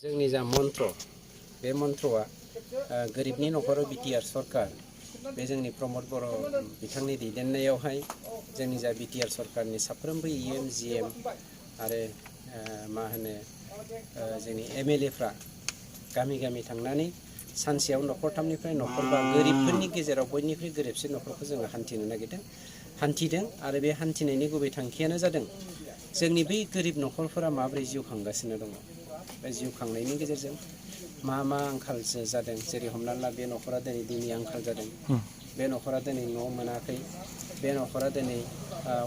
जोंनि जा मन्त्र बे मन्त्रआ गरिबनि नखराव बिटिआर सरकार बे जोंनि प्रमद बर' बिथांनि दैदेननायावहाय जोंनि जा बिटिआर सरकारनि साफ्रोमबो इएम जिएम आरो मा होनो जोंनि एमएलएफ्रा गामि गामि थांनानै सानसेयाव नखरथामनिफ्राय नखरबा गरिबफोरनि गेजेराव बयनिख्रुइ गोरिबसिन नखरखौ जोङो हान्थिनो नागिरदों हान्थिदों आरो बे हान्थिनायनि गुबै थांखियानो जादों जोंनि बै गोरिब नखरफोरा माबोरै जिउ खांगासिनो दङ बे जिउ खांनायनि गेजेरजों मा आंखाल जादों जेरै हमनानै ला बे नखरा दिनै दैनि आंखाल जादों बे नखरा दिनै न' मोनाखै बे नखरा दिनै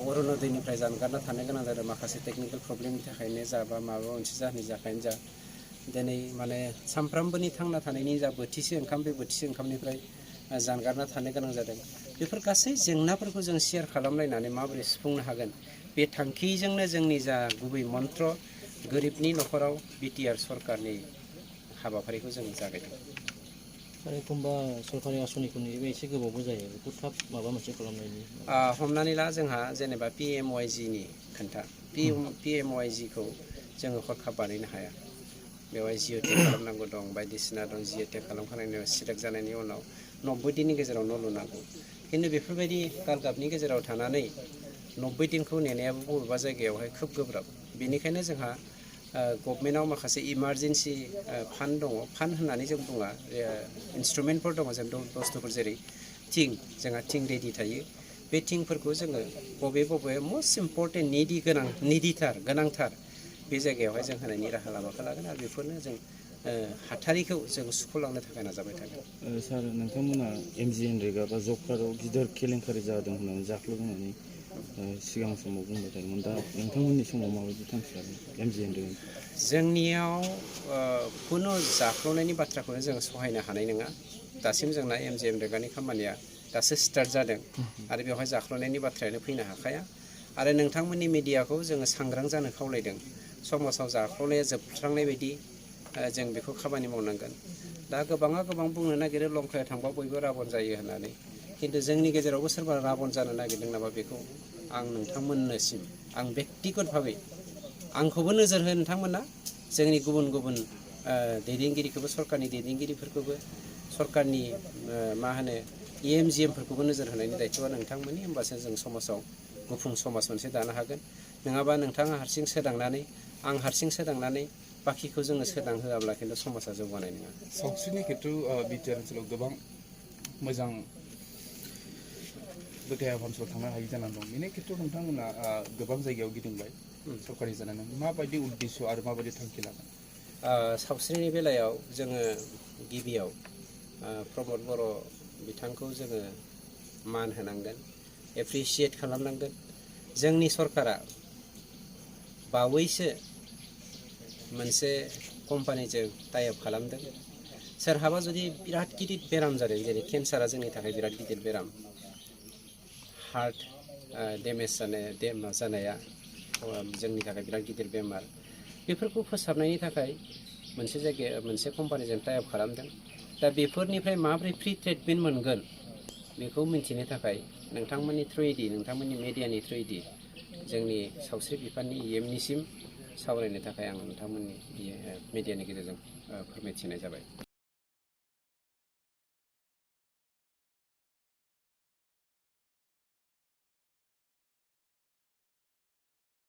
अरुणोदयनिफ्राय जानगारना थानो गोनां जादों माखासे टेकनिकेल प्रब्लेमनि थाखायनो जा बा माबा मोनसे जाहोननि थाखायनो जा दिनै माने सानफ्रामबोनि थांना थानायनि जा बोथिसे ओंखाम बे बोथिसे ओंखामनिफ्राय जानगारना थानो गोनां जादों बेफोर गासै जेंनाफोरखौ जों शेयार खालामलायनानै माबोरै सुफुंनो हागोन बे थांखिजोंनो जोंनि जा गुबै मन्त्र गोरिबनि नखराव बिटिआर सरकारनि हाबाफारिखौ जों जागायदों। एखनबा सरकारि आसनिफोरनिबो एसे गोबावबो जायो बेखौ थाब माबा मोनसे खालामनायनि हमनानै ला जोंहा जेनेबा पिएमवाइजिनि खोन्था पिएमवाइजिखौ जोङो हरखाब बानायनो हाया बेवहाय जिअ'टेक खालामनांगौ दं बायदिसिना दं जिअ'टेक खालामखांनायनि उनाव सिलेक्ट जानायनि उनाव 90 दिननि गेजेराव न' लुनांगौ खिन्थु बेफोरबायदि गालगाबनि गेजेराव थानानै 90 दिनखौ नेनायाबो बबेबा जायगायावहाय खोब गोब्राब बेनिखायनो जोंहा गभर्नमेन्टआव माखासे इमारजेन्सि फान्ड दङ फान्ड होननानै जों बुङा इन्सट्रुमेन्टफोर दङ जों बुस्थुफोर जेरै थिं जोंहा थिं रेडि थायो बे थिंफोरखौ जोङो बबे मस्ट इम्परटेन्ट गोनांथार बे जायगायावहाय जों होनायनि राहा लामाखौ लागोन आरो बेफोरनो जों हाथारिखौ जों सुख'लांनो थाखाय नाजाबाय थागोन। सार नोंथांमोना एमजिएनरेगा बा जब कार्डआव गिदिर केलेंकारि जादों होननानै जाख्ल'बोनानै सिगां समाव बुंबाय थादोंमोन दा नोंथांमोननि समाव माबायदि थांखि लादों एमजिएनरेगा जोंनियाव खुनु जाख्ल'नायनि बाथ्राखौनो जों सहायनो हानाय नङा दासिम जोंना एमजिएनरेगानि खामानिया दासो स्टार्ट जादों आरो बेवहाय जाख्ल'नायनि बाथ्रायानो फैनो हाखाया आरो नोंथांमोननि मिडियाखौ जोङो सांग्रां जानो खावलायदों समाजाव जाख्ल'नाया जोबस्रांनाय बायदि जों बेखौ खामानि मावनांगोन दा गोबां बुंनो नागिरो लंकायाव थांबा बयबो राबन जायो होननानै खिन्थु जोंनि गेजेरावबो सोरबा राबन जानो नागिरदों नामा बेखौ आं नोंथांमोननिसिम आं बेक्तिगत भाबै आंखौबो नोजोर हो नोंथांमोना जोंनि गुबुन दैदेनगिरिखौबो सरकारनि दैदेनगिरिफोरखौबो सरकारनि मा होनो इएमजिएमफोरखौबो नोजोर होनायनि दायथ'आ नोंथांमोननि होमबासो जों समाजाव गुफुं समाज मोनसे दानो हागोन नङाबा नोंथाङा हारसिं सोदांनानै आं हारसिं सोदांनानै बाखिखौ जोङो सोदांहोआब्ला खिन्थु समाजा जौगानाय नङा। सावस्रिनि खेथ्रआव बिटिआर ओनसोलाव गोबां मोजां देहा फाहामसालियाव थांनो हायि जानानै दं बेनि खेथ्रआव नोंथांमोना गोबां जायगायाव गिदिंबाय सरकारि जानानै माबायदि उद्देश्य आरो माबायदि थांखि लागोन सावस्रिनि बेलायाव जोङो गिबियाव प्रमद बर' बिथांखौ जोङो मान होनांगोन एप्रिसियेट खालामनांगोन जोंनि सरकारा बावैसो मोनसे कम्पानिजों टाइ आप खालामदों सोरहाबा जुदि बिराद गिदिर बेराम जादों जेरै केन्सारा जोंनि थाखाय बिराद गिदिर बेराम हार्ट डेमेज जानाया जोंनि थाखाय बिराद गिदिर बेमार बेफोरखौ फोसाबनायनि थाखाय मोनसे कम्पानिजों टाइ आप खालामदों दा बेफोरनिफ्राय माबोरै फ्रि ट्रिटमेन्ट मोनगोन बेखौ मिन्थिनो थाखाय नोंथांमोननि थ्रुयैदि नोंथांमोननि मेडियानि थ्रुयैदि जोंनि सावस्रि बिफाननि इएमनिसिम सावरायनो थाखाय आं नोंथांमोननि मेडियानि गेजेरजों फोरमायथिनाय जाबाय।